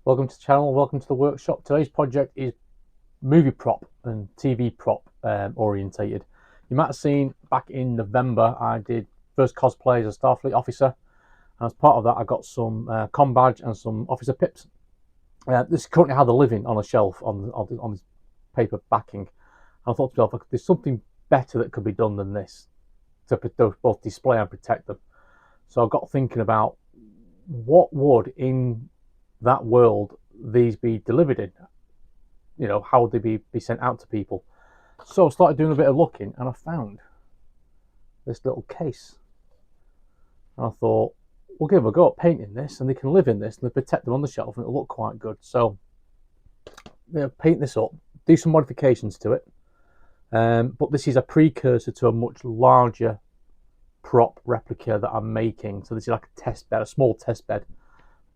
Welcome to the channel, welcome to the workshop. Today's project is movie prop and TV prop orientated. You might have seen back in November I did first cosplay as a Starfleet officer, and as part of that I got some com badge and some officer pips. This is currently how they're living on a shelf on this paper backing. And I thought to myself, there's something better that could be done than this to both display and protect them. So I got thinking about what would in that world these be delivered in. You know, how would they be sent out to people? So I started doing a bit of looking and I found this little case. And I thought, we'll give them a go at painting this, and they can live in this and they protect them on the shelf and it'll look quite good. So paint this up, do some modifications to it. But this is a precursor to a much larger prop replica that I'm making. So this is like a test bed, a small test bed.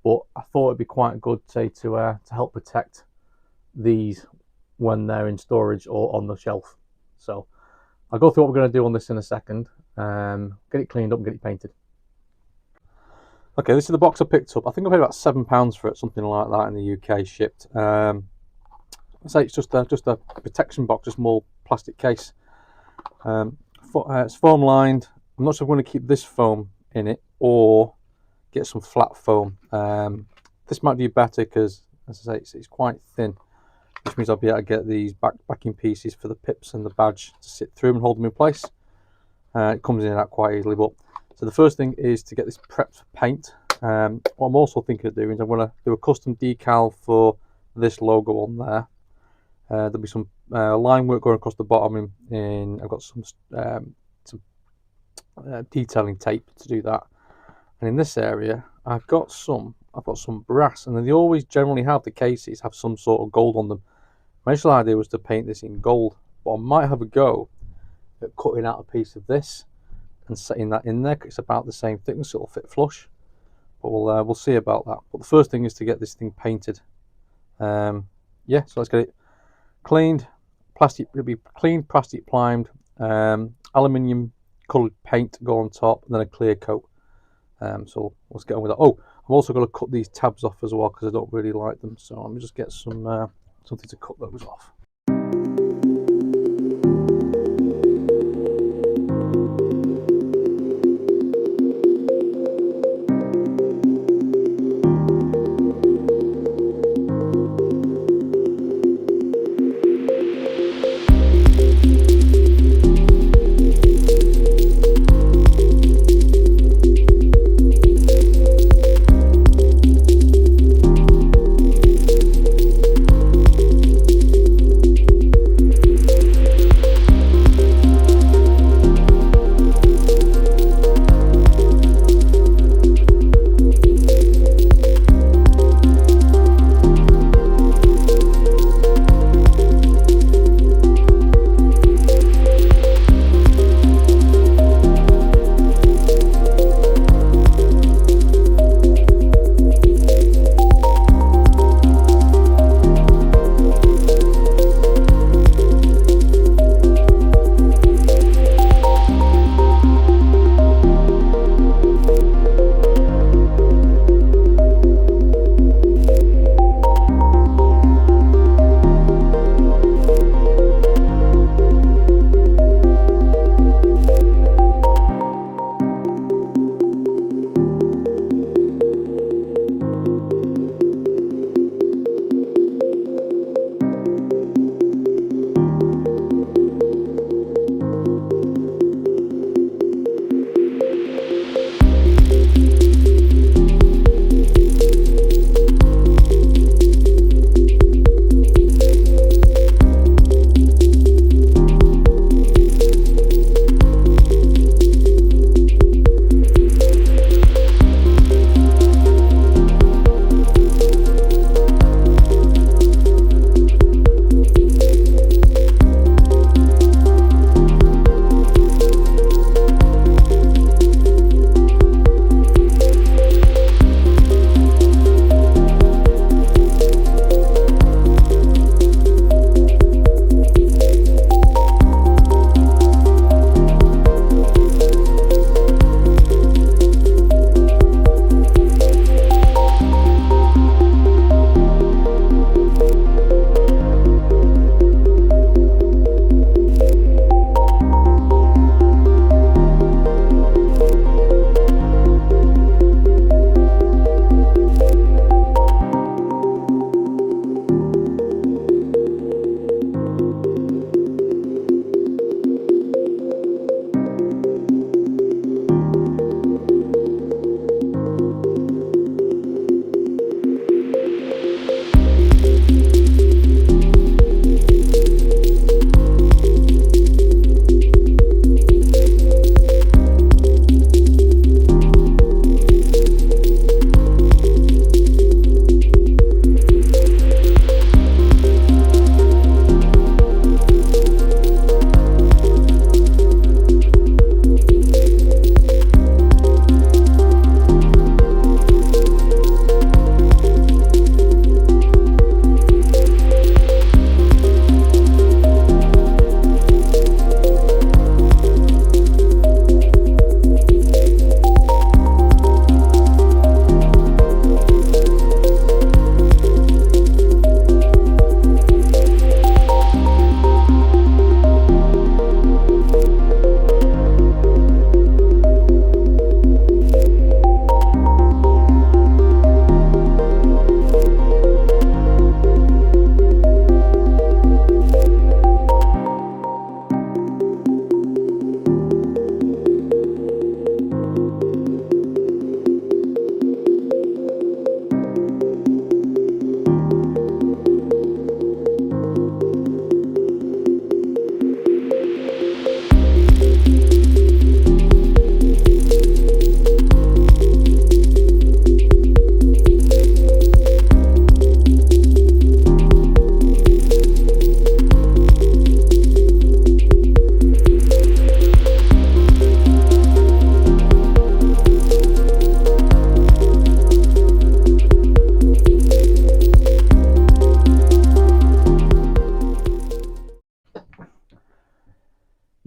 But I thought it'd be quite good, say, to help protect these when they're in storage or on the shelf. So I'll go through what we're going to do on this in a second. Get it cleaned up and get it painted. Okay, this is the box I picked up. I think I paid about £7 for it, something like that, in the UK shipped. I say it's just a protection box, a small plastic case. It's foam lined. I'm not sure if I'm going to keep this foam in it or get some flat foam. This might be better because, as I say, it's quite thin, which means I'll be able to get these backing pieces for the pips and the badge to sit through and hold them in place. It comes in and out quite easily. But so the first thing is to get this prepped for paint. What I'm also thinking of doing is I'm going to do a custom decal for this logo on there. There'll be some line work going across the bottom. I've got some detailing tape to do that. And in this area, I've got some brass, and they always generally have the cases have some sort of gold on them. My initial idea was to paint this in gold, but I might have a go at cutting out a piece of this and setting that in there, because it's about the same thickness, it'll fit flush. But we'll see about that. But the first thing is to get this thing painted. Yeah, so let's get it cleaned. It'll be cleaned, plastic primed, aluminium coloured paint go on top, and then a clear coat. So let's get on with that. Oh, I'm also going to cut these tabs off as well because I don't really like them. So let me just get some something to cut those off.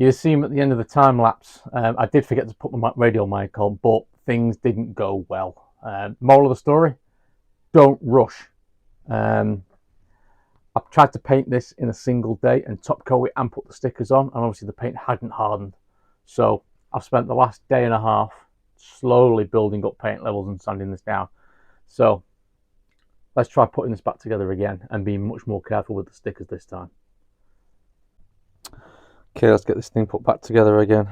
You see him at the end of the time lapse. I did forget to put my radial mic on, but things didn't go well. Moral of the story, don't rush. I've tried to paint this in a single day and top coat it and put the stickers on, and obviously the paint hadn't hardened. So I've spent the last day and a half slowly building up paint levels and sanding this down. So let's try putting this back together again and being much more careful with the stickers this time. Okay, let's get this thing put back together again.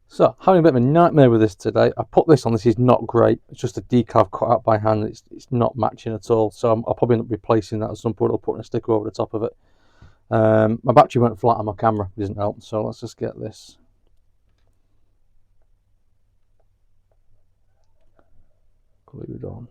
So, having a bit of a nightmare with this today. I put this on, this is not great. It's just a decal I've cut out by hand. It's not matching at all. So I'll probably end up replacing that at some point or putting a sticker over the top of it. My battery went flat on my camera, it doesn't help. So let's just get this glued on.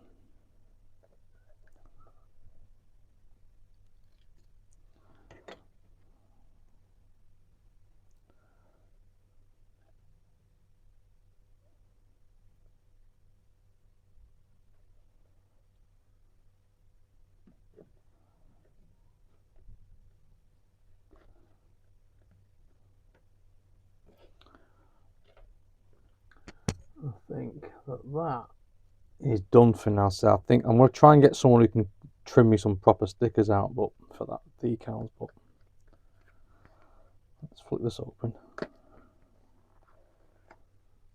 I think that is done for now. So I think I'm going to try and get someone who can trim me some proper stickers out, but for that decals. But let's flip this open.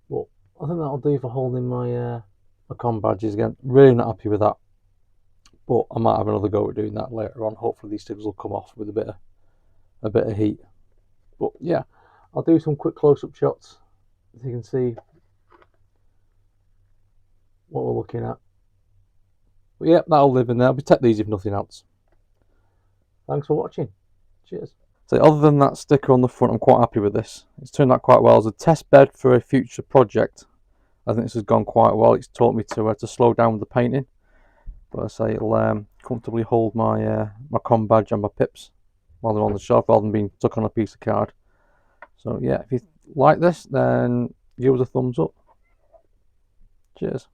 But I think that'll do for holding my my com badges again. Really not happy with that, but I might have another go at doing that later on. Hopefully these stickers will come off with a bit of heat. But yeah, I'll do some quick close-up shots so you can see what we're looking at. But yeah, that'll live in there. I'll protect these if nothing else. Thanks for watching. Cheers. So other than that sticker on the front, I'm quite happy with this. It's turned out quite well as a test bed for a future project. I think this has gone quite well. It's taught me to slow down with the painting. But I say it'll comfortably hold my my com badge and my pips while they're on the shelf rather than being stuck on a piece of card. So yeah, if you like this, then give us a thumbs up. Cheers.